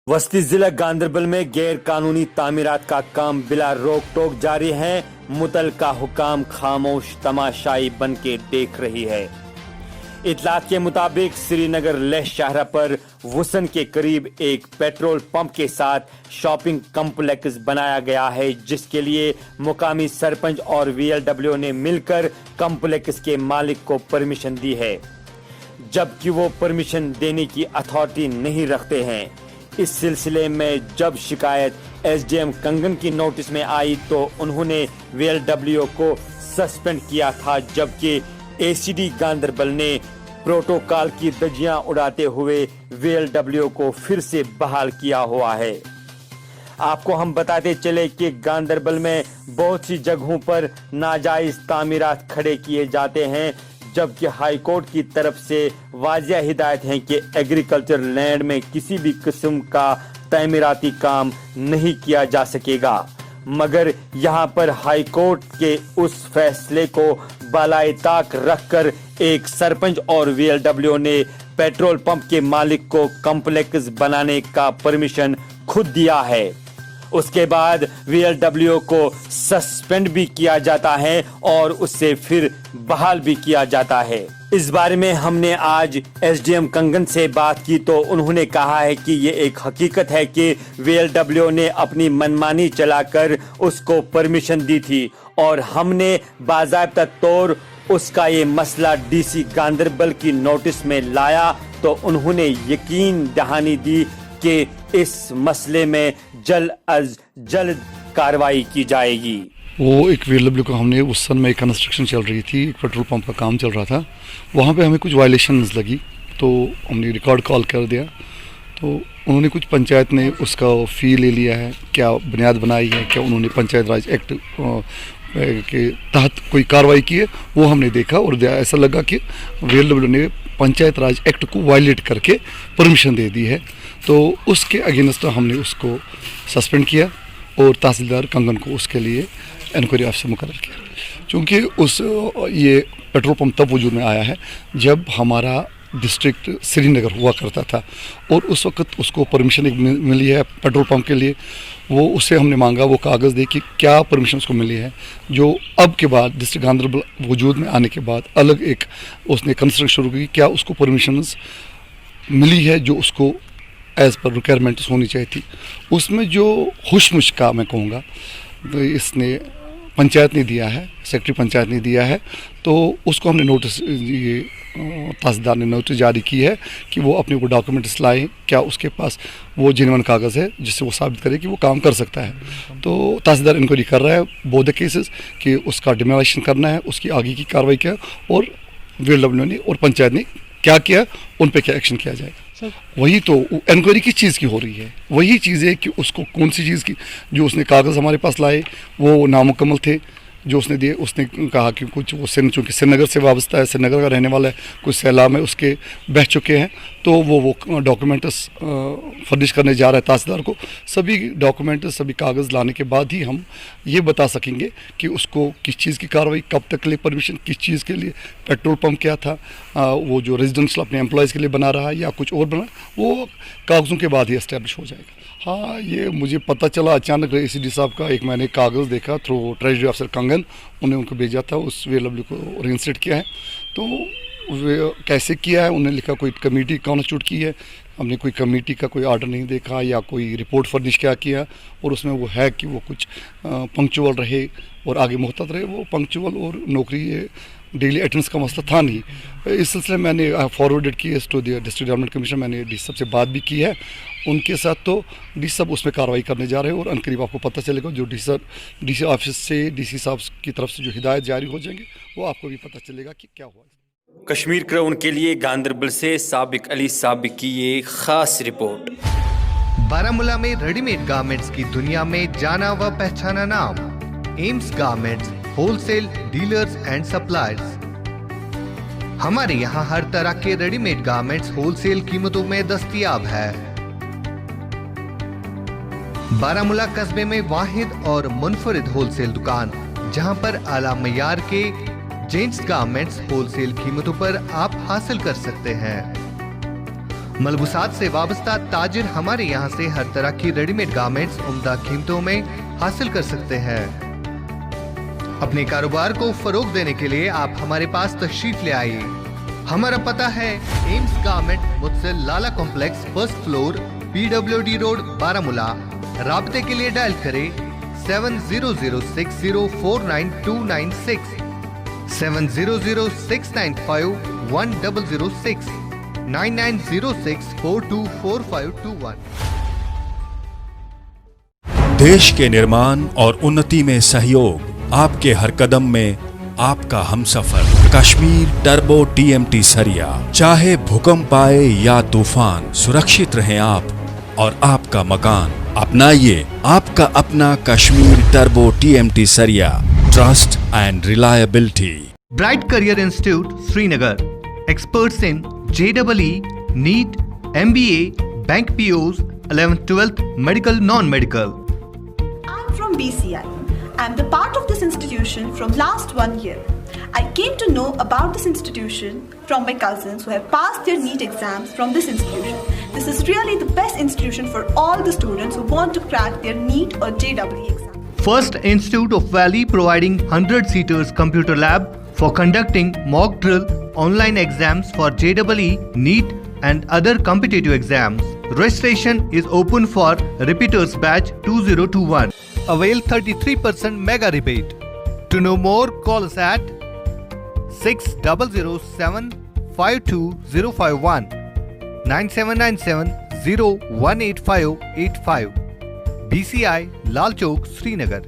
वस्ती जिला गांधरबल में गैर कानूनी तामीरात का काम बिला रोक टोक जारी है। मुतलका हुकाम खामोश तमाशाई बन के देख रही है। इतलात के मुताबिक श्रीनगर लेह शाहरा पर वुसन के करीब एक पेट्रोल पंप के साथ शॉपिंग कॉम्प्लेक्स बनाया गया है, जिसके लिए मुकामी सरपंच और वीएलडब्ल्यू ने मिलकर कॉम्प्लेक्स के मालिक को परमिशन दी है, जबकि वो परमिशन देने की अथॉरिटी नहीं रखते हैं। इस सिलसिले में जब शिकायत एसडीएम कंगन की नोटिस में आई तो उन्होंने वीएलडब्ल्यू को सस्पेंड किया था, जबकि एसीडी गांधरबल ने प्रोटोकॉल की धज्जियां उड़ाते हुए वीएलडब्ल्यू को फिर से बहाल किया हुआ है। आपको हम बताते चले कि गांधरबल में बहुत सी जगहों पर नाजायज तामीरात खड़े किए जाते हैं, जबकि हाई कोर्ट की तरफ से वाज़िया हिदायत है कि एग्रीकल्चर लैंड में किसी भी किस्म का तामीराती काम नहीं किया जा सकेगा। मगर यहां पर हाई कोर्ट के उस फैसले को बालाए ताक रखकर एक सरपंच और वीएलडब्ल्यू ने पेट्रोल पंप के मालिक को कॉम्प्लेक्स बनाने का परमिशन खुद दिया है। उसके बाद वीएलडब्ल्यू को सस्पेंड भी किया जाता है और उससे फिर बहाल भी किया जाता है। इस बारे में हमने आज एसडीएम कंगन से बात की तो उन्होंने कहा है कि ये एक हकीकत है कि वीएलडब्ल्यू ने अपनी मनमानी चलाकर उसको परमिशन दी थी और हमने बाज़ाब्ता तौर उसका ये मसला डीसी गांधरबल की नोटिस में लाया तो उन्होंने यकीन दहानी दी कि इस मसले में जल्द अज जल्द कार्रवाई की जाएगी। वो एक वीएलडब्ल्यू का हमने उस सन में कंस्ट्रक्शन चल रही थी, एक पेट्रोल पंप का काम चल रहा था, वहाँ पे हमें कुछ वायलेशंस लगी तो हमने रिकॉर्ड कॉल कर दिया। तो उन्होंने कुछ पंचायत ने उसका फ़ी ले लिया है, क्या बुनियाद बनाई है, क्या उन्होंने पंचायत राज एक्ट के तहत कोई कार्रवाई की है, वो हमने देखा और ऐसा लगा कि वीएलडब्ल्यू ने पंचायत राज एक्ट को वायलेट करके परमिशन दे दी है। तो उसके अगेंस्ट हमने उसको सस्पेंड किया और तहसीलदार कंगन को उसके लिए इंक्वायरी ऑफिसर मुकर्रर किया, क्योंकि ये पेट्रोल पंप तब वजूद में आया है जब हमारा डिस्ट्रिक्ट श्रीनगर हुआ करता था और उस वक्त उसको परमिशन एक मिली है पेट्रोल पंप के लिए। वो उससे हमने मांगा वो कागज़ दे कि क्या परमिशन उसको मिली है, जो अब के बाद डिस्ट्रिक्ट गांधरबल वजूद में आने के बाद अलग एक उसने कंस्ट्रक्शन शुरू की, क्या उसको परमिशंस मिली है जो उसको एज़ पर रिक्वायरमेंट्स होनी चाहिए थी। उसमें जो खुशमुश का मैं कहूँगा तो इसने पंचायत ने दिया है, सेक्रेटरी पंचायत ने दिया है, तो उसको हमने नोटिस, ये तहसीलदार ने नोटिस जारी की है कि वो अपने को डॉक्यूमेंट्स लाएं, क्या उसके पास वो जेन्युइन कागज़ है जिससे वो साबित करे कि वो काम कर सकता है। तो तहसीलदार इंक्वायरी कर रहा है बोथ द केसेस कि उसका डिमोलिशन करना है, उसकी आगे की कार्रवाई क्या और वीएलडब्ल्यू ने और पंचायत ने क्या किया, उन पर क्या एक्शन किया जाएगा। वही तो इंक्वायरी किस चीज़ की हो रही है, वही चीज़ है कि उसको कौन सी चीज़ की, जो उसने कागज़ हमारे पास लाए वो नामुकम्मल थे जो उसने दिए। उसने कहा कि कुछ वो चूँकि श्रीनगर से वाबस्ता है, श्रीनगर का रहने वाला है, कुछ सैलाब में उसके बह चुके हैं, तो वो डॉक्यूमेंट्स फर्निश करने जा रहा है तहसीलदार को। सभी डॉक्यूमेंट्स, सभी कागज़ लाने के बाद ही हम ये बता सकेंगे कि उसको किस चीज़ की कार्रवाई, कब तक के लिए परमिशन, किस चीज़ के लिए, पेट्रोल पंप क्या था, वो जो रेजिडेंशियल अपने एम्प्लॉयज़ के लिए बना रहा है या कुछ और बना, वो कागज़ों के बाद ही इस्टेब्लिश हो जाएगा। हाँ, ये मुझे पता चला अचानक एसीडी साहब का एक मैंने कागज़ देखा थ्रू ट्रेजरी ऑफिसर कंगन, उन्हें उनको भेजा था, उस वीएलडब्ल्यू को रिइंस्टेट किया है। तो वे कैसे किया है, उन्होंने लिखा कोई कमेटी कॉन्स्टिट्यूट की है, हमने कोई कमेटी का कोई ऑर्डर नहीं देखा या कोई रिपोर्ट फर्निश क्या किया, और उसमें वो है कि वो कुछ पंक्चुअल रहे और आगे मुहतात रहे। वो पंक्चुअल और नौकरी डेली अटेंडेंस का मसला था नहीं। इस सिलसिले में मैंने फॉरवर्डेड की to the district development commission, मैंने डी साहब से बात भी की है उनके साथ, तो डी साहब उसमें कार्रवाई करने जा रहे हैं और अनकरीब आपको पता चलेगा। जो डी ऑफिस से डीसी साहब की तरफ से जो हिदायत जारी हो जाएंगे वो आपको भी पता चलेगा कि क्या हुआ। कश्मीर क्राउन के लिए गांधरबल से साबिक अली साबिक की ये खास रिपोर्ट। बारामूला में रेडीमेड गारमेंट्स की दुनिया में जाना व पहचाना नाम AIIMS garments wholesale dealers and suppliers. हमारे यहाँ हर तरह के रेडीमेड गारमेंट्स होलसेल कीमतों में दस्तयाब है। बारामूला कस्बे में वाहिद और मुनफरिद होलसेल दुकान, जहां पर आला मयार के जेंट्स गारमेंट्स होलसेल कीमतों पर आप हासिल कर सकते हैं। मलबूसात से वाबस्ता ताजिर हमारे यहाँ से हर तरह की रेडीमेड गारमेंट्स उम्दा कीमतों में हासिल कर सकते हैं। अपने कारोबार को फरोग देने के लिए आप हमारे पास तशरीफ ले आइए। हमारा पता है एम्स गारमेंट मुझसे Lala complex, first floor, PWD road, Baramulla. राब्ते के लिए डायल करें 7006049296, 7006951006, 9906424521। देश के निर्माण और उन्नति में सहयोग, आपके हर कदम में आपका हमसफर। कश्मीर टर्बो TMT सरिया। चाहे भूकंप आए या तूफान, सुरक्षित रहें आप और आपका मकान। अपनाइए आपका अपना कश्मीर टर्बो TMT सरिया। Trust and reliability. Bright career institute Srinagar, experts in JEE, NEET, MBA, Bank POs, 11th 12th, medical, non-medical. I'm from BCI. I'm the part of this institution from last 1 year. I came to know about this institution from my cousins who have passed their NEET exams from this institution. This is really the best institution for all the students who want to crack their NEET or JEE exam. First Institute of Valley providing 100-seaters computer lab for conducting mock drill online exams for JEE, NEET and other competitive exams. Registration is open for repeaters batch 2021. Avail 33% mega rebate. To know more, call us at 6007520051 9797 018585. BCI Lal Chowk, Srinagar.